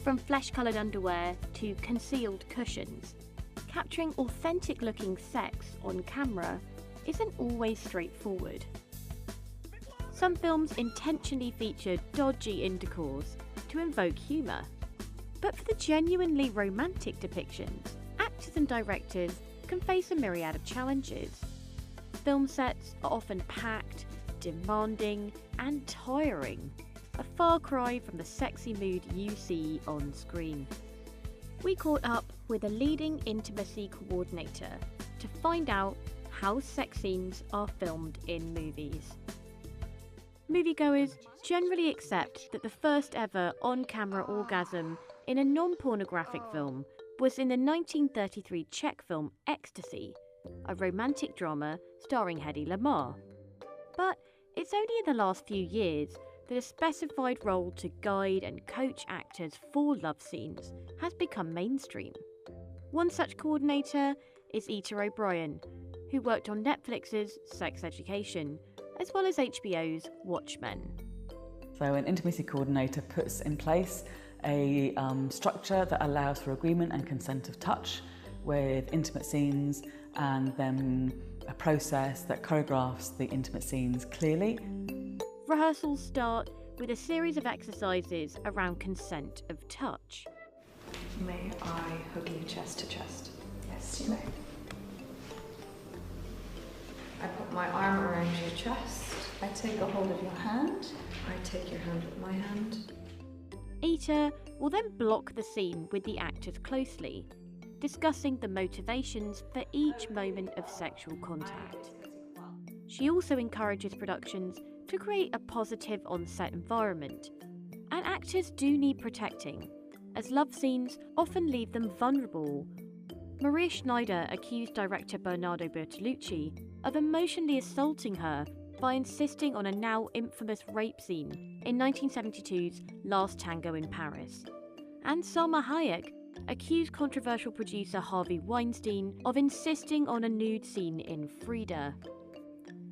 From flesh-coloured underwear to concealed cushions, capturing authentic-looking sex on camera isn't always straightforward. Some films intentionally feature dodgy intercourse to invoke humour. But for the genuinely romantic depictions, actors and directors can face a myriad of challenges. Film sets are often packed, demanding, and tiring, a far cry from the sexy mood you see on screen. We caught up with a leading intimacy coordinator to find out how sex scenes are filmed in movies. Moviegoers generally accept that the first ever on-camera orgasm in a non-pornographic film was in the 1933 Czech film Ecstasy, a romantic drama starring Hedy Lamarr. But it's only in the last few years that a specified role to guide and coach actors for love scenes has become mainstream. One such coordinator is Ita O'Brien, who worked on Netflix's Sex Education, as well as HBO's Watchmen. So an intimacy coordinator puts in place a structure that allows for agreement and consent of touch with intimate scenes, and then a process that choreographs the intimate scenes clearly. Rehearsals start with a series of exercises around consent of touch. May I hug you chest to chest? Yes, you may. I put my arm around your chest. I take a hold of your hand. I take your hand with my hand. Ita will then block the scene with the actors closely, discussing the motivations for each moment of sexual contact. She also encourages productions to create a positive on-set environment. And actors do need protecting, as love scenes often leave them vulnerable. Maria Schneider accused director Bernardo Bertolucci of emotionally assaulting her by insisting on a now infamous rape scene in 1972's Last Tango in Paris. And Salma Hayek accused controversial producer Harvey Weinstein of insisting on a nude scene in Frida.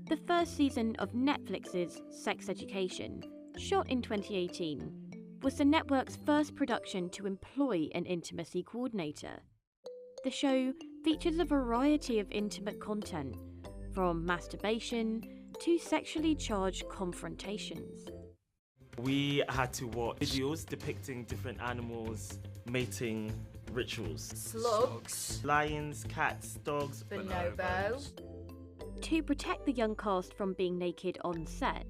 The first season of Netflix's Sex Education, shot in 2018, was the network's first production to employ an intimacy coordinator. The show features a variety of intimate content, from masturbation to sexually charged confrontations. We had to watch videos depicting different animals' mating rituals. Slugs. Lions, cats, dogs. Bonobos. To protect the young cast from being naked on set,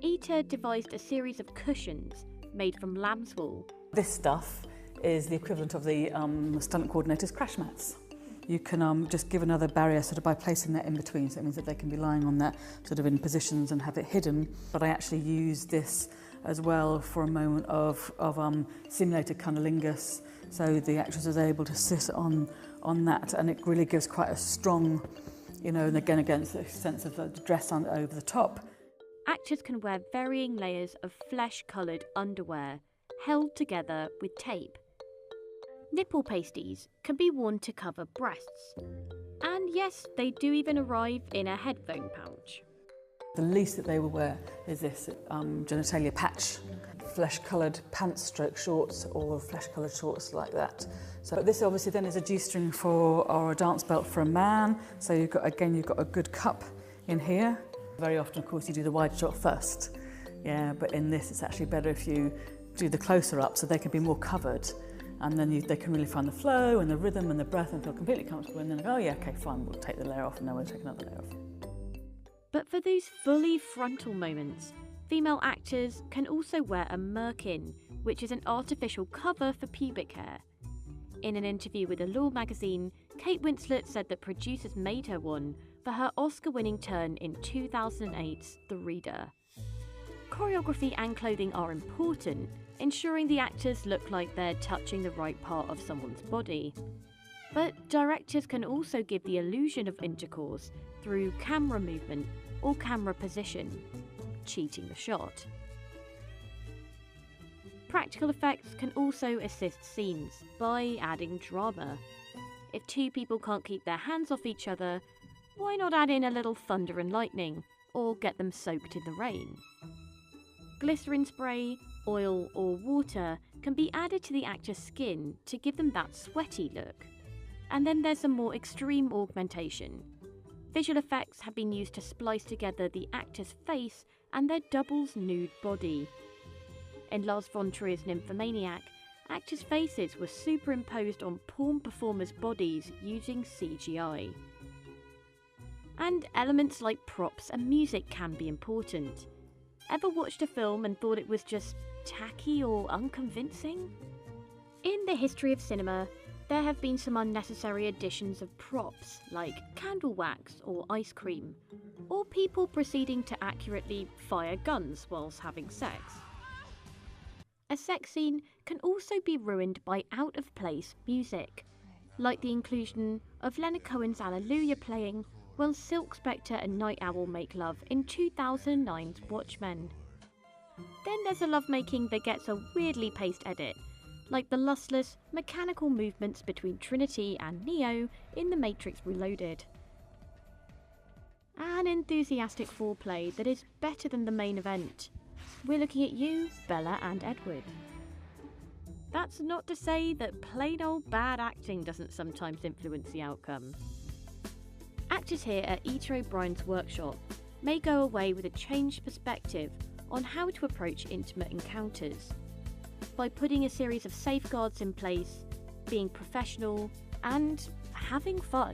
Ita devised a series of cushions made from lamb's wool. This stuff is the equivalent of the stunt coordinator's crash mats. You can just give another barrier sort of by placing that in between, so it means that they can be lying on that sort of in positions and have it hidden. But I actually use this as well for a moment of simulated cunnilingus, so the actress is able to sit on that, and it really gives quite a strong, and again against the sense of the dress on over the top. Actors can wear varying layers of flesh-coloured underwear, held together with tape. Nipple pasties can be worn to cover breasts. And yes, they do even arrive in a headphone pouch. The least that they will wear is this genitalia patch, flesh-coloured pants stroke shorts or flesh-coloured shorts like that. So this obviously then is a G-string or a dance belt for a man. So you've got a good cup in here. Very often, of course, you do the wide shot first. Yeah, but in this, it's actually better if you do the closer up so they can be more covered. And then they can really find the flow and the rhythm and the breath and feel completely comfortable. And then go, oh yeah, okay, fine, we'll take the layer off, and then we'll take another layer off. But for those fully frontal moments, female actors can also wear a merkin, which is an artificial cover for pubic hair. In an interview with Allure magazine, Kate Winslet said that producers made her one for her Oscar-winning turn in 2008's The Reader. Choreography and clothing are important, ensuring the actors look like they're touching the right part of someone's body. But directors can also give the illusion of intercourse through camera movement or camera position, cheating the shot. Practical effects can also assist scenes by adding drama. If two people can't keep their hands off each other, why not add in a little thunder and lightning, or get them soaked in the rain? Glycerin spray, oil or water can be added to the actor's skin to give them that sweaty look. And then there's a more extreme augmentation. Visual effects have been used to splice together the actor's face and their double's nude body. In Lars von Trier's Nymphomaniac, actors' faces were superimposed on porn performers' bodies using CGI. And elements like props and music can be important. Ever watched a film and thought it was just tacky or unconvincing? In the history of cinema, there have been some unnecessary additions of props like candle wax or ice cream, or people proceeding to accurately fire guns whilst having sex. A sex scene can also be ruined by out-of-place music, like the inclusion of Leonard Cohen's Alleluia playing while Silk Spectre and Night Owl make love in 2009's Watchmen. Then there's a lovemaking that gets a weirdly paced edit, like the lustless, mechanical movements between Trinity and Neo in The Matrix Reloaded. An enthusiastic foreplay that is better than the main event. We're looking at you, Bella and Edward. That's not to say that plain old bad acting doesn't sometimes influence the outcome. Actors here at Ita O'Brien's workshop may go away with a changed perspective on how to approach intimate encounters, by putting a series of safeguards in place, being professional, and having fun.